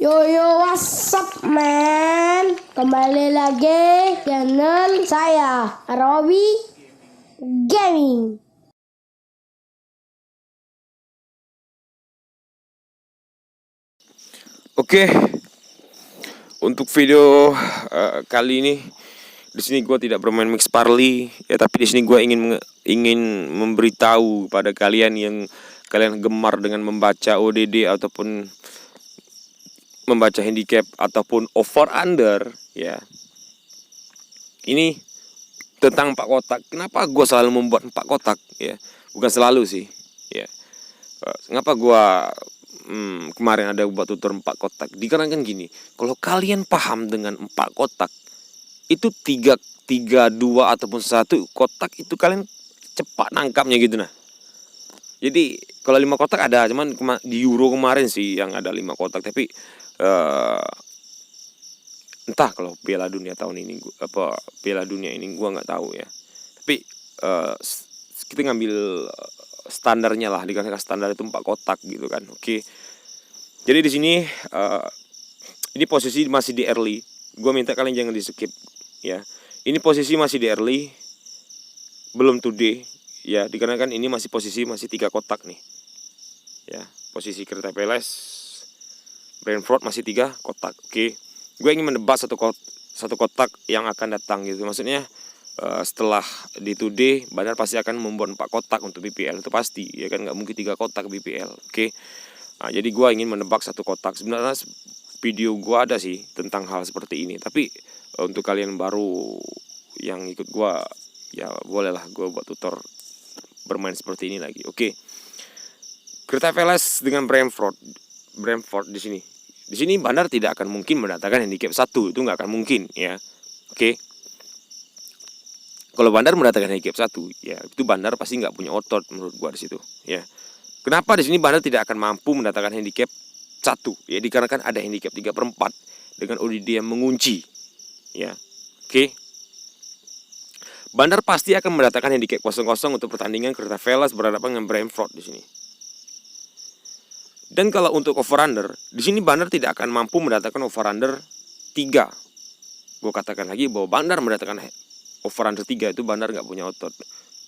Yo yo, what's up man? Kembali lagi channel saya Robi Gaming. Oke, untuk video kali ini di sini gue tidak bermain Mix Parley ya, tapi di sini gue ingin memberitahu pada kalian yang kalian gemar dengan membaca ODD ataupun membaca handicap ataupun over under ya. Ini tentang 4 kotak. Kenapa gue selalu membuat 4 kotak ya? Bukan selalu sih ya. Kenapa gue kemarin ada buat tutor 4 kotak? Dikarenakan gini, kalau kalian paham dengan 4 kotak, itu 3, 2 ataupun 1 kotak itu kalian cepat nangkapnya gitu nah. Jadi kalau 5 kotak ada, cuman di Euro kemarin sih yang ada 5 kotak, tapi entah kalau Piala Dunia tahun ini Piala Dunia ini gua nggak tahu ya. Tapi kita ngambil standarnya lah, dikatakan standar itu 4 kotak gitu kan. Oke. Jadi di sini ini posisi masih di early. Gua minta kalian jangan di skip ya. Ini posisi masih di early, belum today ya, dikarenakan ini masih posisi 3 kotak nih. Ya, posisi Crystal Palace, Brentford masih 3 kotak. Oke. Gue ingin menebak satu kotak yang akan datang gitu. Maksudnya setelah di today Bandar pasti akan membuat 4 kotak untuk BPL, itu pasti ya kan, nggak mungkin 3 kotak BPL. Oke. Nah, jadi gue ingin menebak 1 kotak. Sebenarnya video gue ada sih tentang hal seperti ini, tapi untuk kalian baru yang ikut gue ya bolehlah gue buat tutor bermain seperti ini lagi. Oke. Crystal Palace dengan Brentford di sini. Di sini Bandar tidak akan mungkin mendatangkan handicap 1, itu nggak akan mungkin ya. Oke. Kalau Bandar mendatangkan handicap 1, ya itu Bandar pasti nggak punya otot menurut gua di situ ya. Kenapa di sini Bandar tidak akan mampu mendatangkan handicap 1? Ya dikarenakan ada handicap 3/4 dengan ODD yang mengunci ya. Oke. Bandar pasti akan mendatangkan handicap 0-0 untuk pertandingan Crystal Palace berhadapan dengan Brentford di sini. Dan kalau untuk over under, di sini Bandar tidak akan mampu mendatangkan over under 3. Gue katakan lagi bahwa Bandar mendatangkan over under 3 itu Bandar nggak punya otot.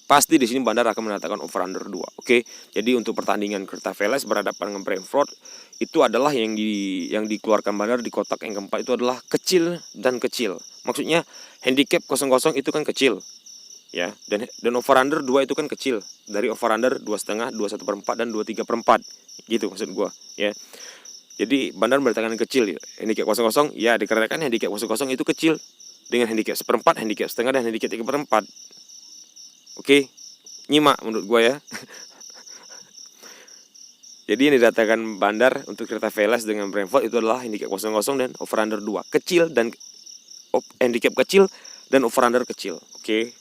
Pasti di sini Bandar akan mendatangkan over under 2. Oke. Jadi untuk pertandingan Crystal Palace berhadapan dengan Brentford itu adalah yang dikeluarkan Bandar di kotak yang keempat itu adalah kecil dan kecil. Maksudnya handicap 0-0 itu kan kecil. Ya, dan over under 2 itu kan kecil. Dari over under 2,5, 2,1/4 dan 2,3/4. Gitu maksud gua ya. Jadi Bandar mendatangkan kecil ya. Handicap 0-0 ya, dikarenakan handicap 0-0 itu kecil dengan handicap 1/4, handicap setengah dan handicap 3/4. Oke. Nyimak menurut gua ya. Jadi yang didatangkan Bandar untuk Crystal Palace dengan Brentford itu adalah handicap 0-0 dan over under 2. Kecil dan handicap kecil dan over under kecil. Oke.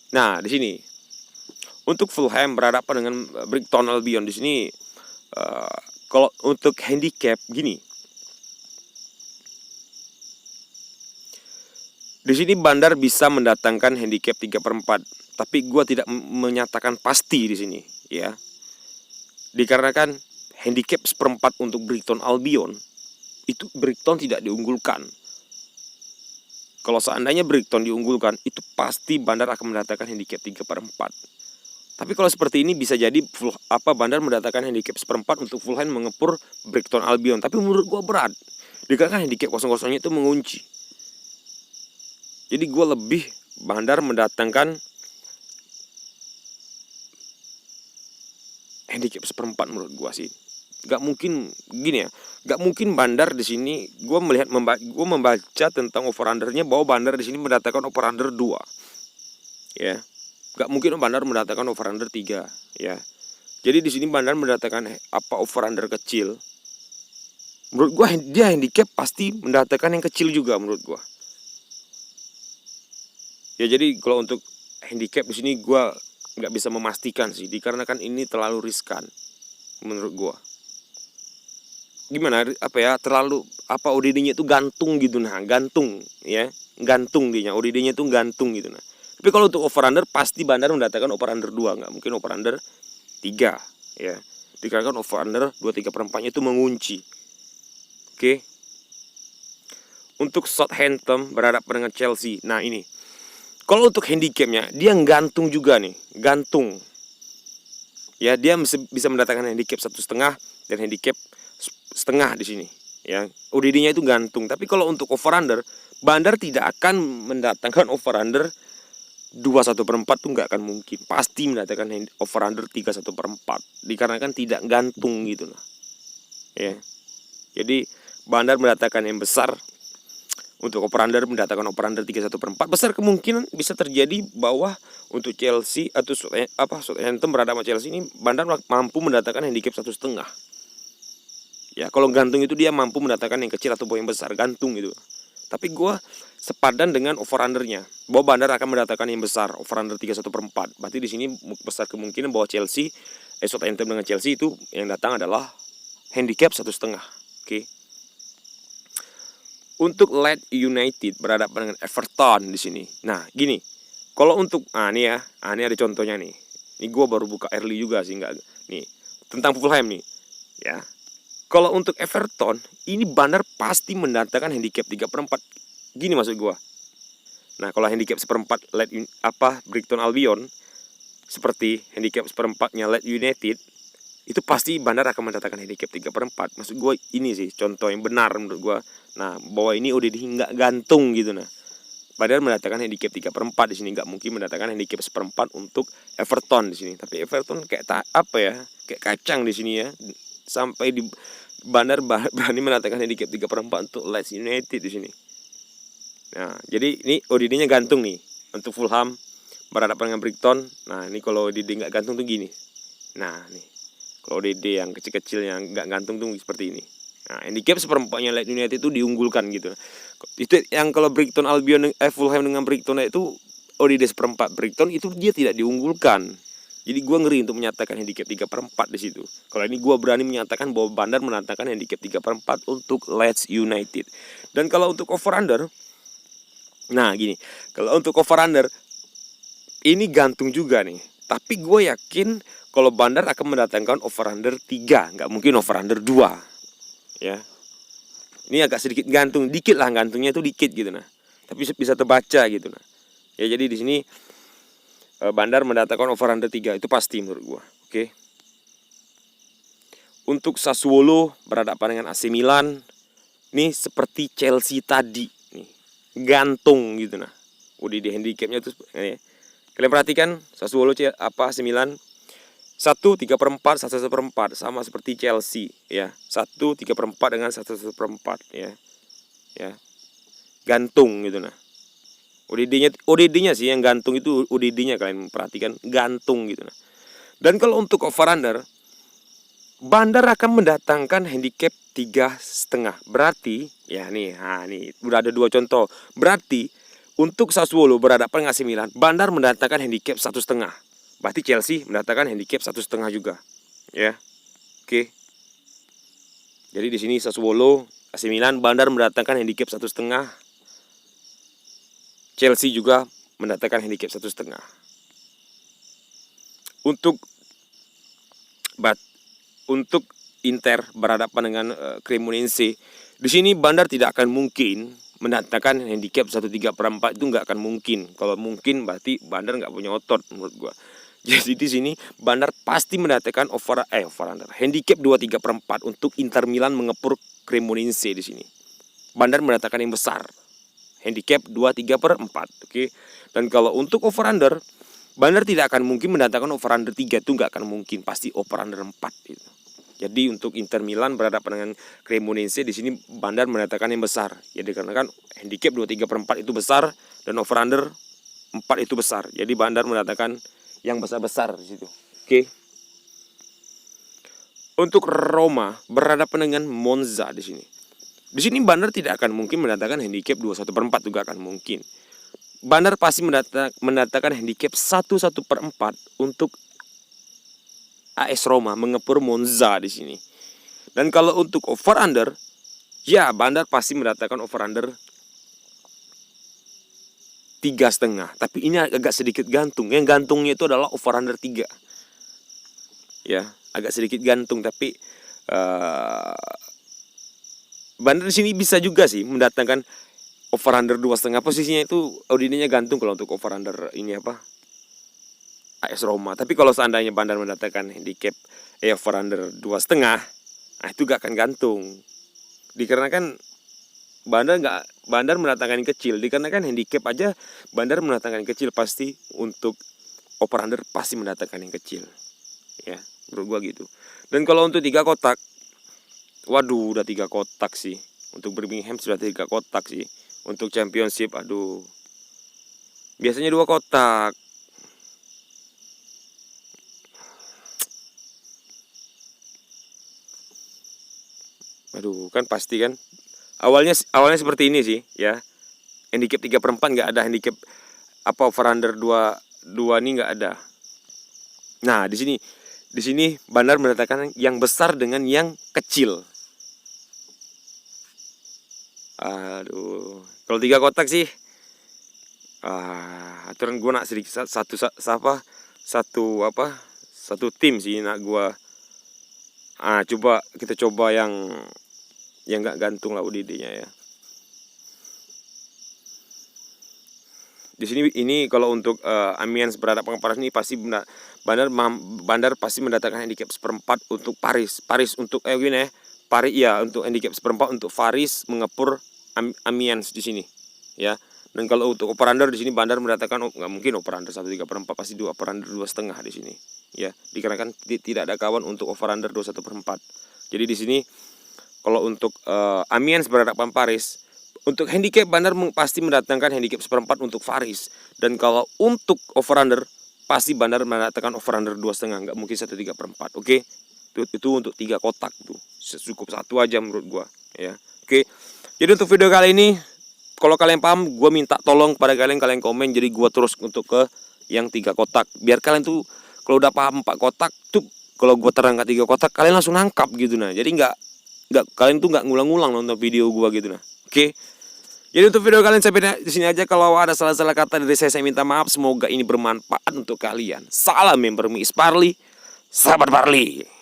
Nah, di sini untuk Fulham berhadapan dengan Brighton Albion di sini kalau untuk handicap gini. Di sini Bandar bisa mendatangkan handicap 3/4, tapi gua tidak menyatakan pasti di sini ya. Dikarenakan handicap 1/4 untuk Brighton Albion itu Brighton tidak diunggulkan. Kalau seandainya Brighton diunggulkan, itu pasti Bandar akan mendatangkan handicap 3/4. Tapi kalau seperti ini bisa jadi Bandar mendatangkan handicap 1/4 untuk Fulham mengepur Brighton Albion. Tapi menurut gue berat, dikarenakan handicap 0-0 itu mengunci. Jadi gue lebih Bandar mendatangkan handicap 1/4 menurut gue sih. Gak mungkin gini ya, gak mungkin Bandar di sini. Gue membaca tentang over undernya bahwa Bandar di sini mendatangkan over under 2 ya. Gak mungkin Bandar mendatangkan over under 3 ya. Jadi di sini Bandar mendatangkan over under kecil. Menurut gue dia handicap pasti mendatangkan yang kecil juga menurut gue. Ya jadi kalau untuk handicap di sini gue nggak bisa memastikan sih, dikarenakan ini terlalu riskan menurut gue. Gimana terlalu ODD-nya itu gantung gitu nah, gantung ya, gantung dia, ODD-nya itu gantung gitu nah. Tapi kalau untuk over under pasti Bandar mendatangkan over under 2, nggak mungkin over under 3 ya. Dikarenakan over under 2,3/4-nya itu mengunci. Oke. Untuk Southampton berhadapan dengan Chelsea. Nah ini, kalau untuk handicapnya dia gantung juga nih, gantung. Ya dia bisa mendatangkan handicap 1,5 dan handicap setengah di sini. Ya ODD-nya itu gantung. Tapi kalau untuk over under, Bandar tidak akan mendatangkan over under 21/4 tuh nggak akan mungkin. Pasti mendatangkan over under 31/4 dikarenakan tidak gantung gitu lah. Ya. Jadi Bandar mendatangkan yang besar. Untuk over under mendatangkan over under 31/4, besar kemungkinan bisa terjadi bahwa untuk Chelsea atau Southampton berada sama Chelsea ini Bandar mampu mendatangkan handicap 1,5. Ya kalau gantung itu dia mampu mendatangkan yang kecil atau yang besar, gantung gitu. Tapi gue sepadan dengan over undernya bahwa Bandar akan mendatangkan yang besar, over under 31/4. Berarti di sini besar kemungkinan bahwa Southampton dengan Chelsea itu yang datang adalah handicap 1,5. Oke. Untuk Leeds United berhadapan dengan Everton di sini. Nah, gini. Kalau untuk ini ya, ini ada contohnya nih. Ini gue baru buka early juga sih, enggak. Nih, tentang Fulham nih. Ya. Kalau untuk Everton, ini Bandar pasti mendatangkan handicap 3/4. Gini maksud gue. Nah, kalau handicap 1/4 Brighton Albion seperti handicap 1/4-nya Leeds United, itu pasti Bandar akan mendatangkan handicap 3/4. Maksud gue ini sih contoh yang benar menurut gue. Nah, bahwa ini udah nggak gantung gitu. Nah, Bandar mendatangkan handicap 3/4 di sini, nggak mungkin mendatangkan handicap 1/4 untuk Everton di sini. Tapi Everton kayak kayak kacang di sini ya. Sampai di Bandar berani mendatangkan handicap 3/4 untuk Leeds United di sini. Nah, jadi ini ODD-nya gantung nih untuk Fulham berhadapan dengan Brighton. Nah, ini kalau ODD nggak gantung tuh gini. Nah, nih. Kalau ODD yang kecil-kecil yang nggak gantung tuh seperti ini. Nah, handicap 1/4-nya Leeds United itu diunggulkan gitu. Itu yang kalau Fulham dengan Brighton itu ODD 1/4 Brighton itu dia tidak diunggulkan. Jadi gue ngeri untuk menyatakan handicap 3/4 di situ. Kalau ini gue berani menyatakan bahwa Bandar menantangkan handicap 3/4 untuk Leeds United. Dan kalau untuk over under, nah gini, kalau untuk over under ini gantung juga nih. Tapi gue yakin kalau Bandar akan mendatangkan over under 3, nggak mungkin over under 2. Ya. Ini agak sedikit gantung, dikit lah gantungnya itu dikit gitu nah. Tapi bisa terbaca gitu nah. Ya jadi di sini Bandar mendatangkan over under 3 itu pasti menurut gua. Oke. Untuk Sassuolo berhadapan dengan AC Milan, nih seperti Chelsea tadi nih. Gantung gitu nah. Udah di handicapnya tuh kalian perhatikan Sassuolo AC Milan 1/3/4, 1/1/4 sama seperti Chelsea ya. 1/3/4 dengan 1/1/4 ya. Ya. Gantung gitu nah. ODD-nya sih yang gantung itu ODD-nya kalian perhatikan gantung gitu nah. Dan kalau untuk over under Bandar akan mendatangkan handicap 3,5. Berarti ya nih, udah ada 2 contoh. Berarti untuk Sassuolo berhadapan dengan AC Milan, Bandar mendatangkan handicap 1,5. Berarti Chelsea mendatangkan handicap 1,5 juga. Ya. Oke. Jadi di sini Sassuolo, AC Milan, Bandar mendatangkan handicap 1,5. Chelsea juga mendatangkan handicap 1,5. Untuk Inter berhadapan dengan Cremonese, di sini Bandar tidak akan mungkin mendatangkan handicap 1/3/4 itu nggak akan mungkin. Kalau mungkin berarti Bandar nggak punya otot menurut gua. Jadi di sini Bandar pasti mendatangkan over under handicap 2/3/4 untuk Inter Milan mengepur Cremonese di sini. Bandar mendatangkan yang besar. Handicap 2/3/4, oke. Dan kalau untuk over under, Bandar tidak akan mungkin mendatangkan over under 3 itu nggak akan mungkin, pasti over under 4 gitu. Jadi untuk Inter Milan berhadapan dengan Cremonese di sini Bandar mendatangkan yang besar. Jadi karena kan handicap 2/3/4 itu besar dan over under 4 itu besar. Jadi Bandar mendatangkan yang besar-besar di situ. Oke. Untuk Roma berhadapan dengan Monza di sini. Di sini Bandar tidak akan mungkin mendatangkan handicap 21/4 juga akan mungkin. Bandar pasti mendatangkan handicap 1/1/4 untuk AS Roma mengepur Monza di sini. Dan kalau untuk over under, ya Bandar pasti mendatangkan over under 3,5. Tapi ini agak sedikit gantung. Yang gantungnya itu adalah over under 3. Ya, agak sedikit gantung tapi Bandar di sini bisa juga sih mendatangkan over under 2,5. Posisinya itu ODD-nya gantung kalau untuk over under ini apa, AS Roma. Tapi kalau seandainya Bandar mendatangkan handicap over under 2,5, nah itu gak akan gantung. Dikarenakan Bandar mendatangkan yang kecil. Dikarenakan handicap aja Bandar mendatangkan yang kecil, pasti untuk over under pasti mendatangkan yang kecil. Ya, menurut gua gitu. Dan kalau untuk 3 kotak, waduh, udah 3 kotak sih. Untuk Birmingham sudah 3 kotak sih. Untuk Championship, aduh, biasanya 2 kotak. Aduh, kan pasti kan. Awalnya seperti ini sih, ya. Handicap 3/4 nggak ada, handicap apa over under 2 nih nggak ada. Nah, di sini Bandar mendatangkan yang besar dengan yang kecil. Aduh, kalau 3 kotak sih, aturan gue nak sedikit satu tim sih nak gue. Kita coba yang nggak gantung lah UDD-nya ya. Di sini ini kalau untuk Amiens berhadapan Paris ini pasti Bandar pasti mendatangkan handicap 1/4 untuk Paris untuk gini ya. Paris ya, untuk handicap 1/4 untuk Paris mengepur Amiens di sini ya. Dan kalau untuk over under di sini Bandar mendatangkan nggak mungkin over under 1/3/4, pasti 2 over under 2,5 di sini ya. Dikarenakan tidak ada kawan untuk over under 21/4. Jadi di sini kalau untuk Amiens berhadapan Paris, untuk handicap Bandar pasti mendatangkan handicap 1/4 untuk Paris. Dan kalau untuk over under pasti Bandar mendatangkan over under 2,5, nggak mungkin 1/3/4. Oke, itu untuk 3 kotak tuh, cukup 1 aja menurut gua ya. Oke, jadi untuk video kali ini, kalau kalian paham, gua minta tolong kepada kalian komen, jadi gua terus untuk ke yang 3 kotak, biar kalian tuh kalau udah paham 4 kotak tuh, kalau gua terangkat 3 kotak kalian langsung nangkap gitu nah. Jadi nggak kalian tuh nggak ngulang-ngulang nonton video gua gitu nah. Oke. Jadi untuk video kalian sampai di sini aja. Kalau ada salah-salah kata dari saya minta maaf. Semoga ini bermanfaat untuk kalian. Salam member Miss Parli, sahabat Parli.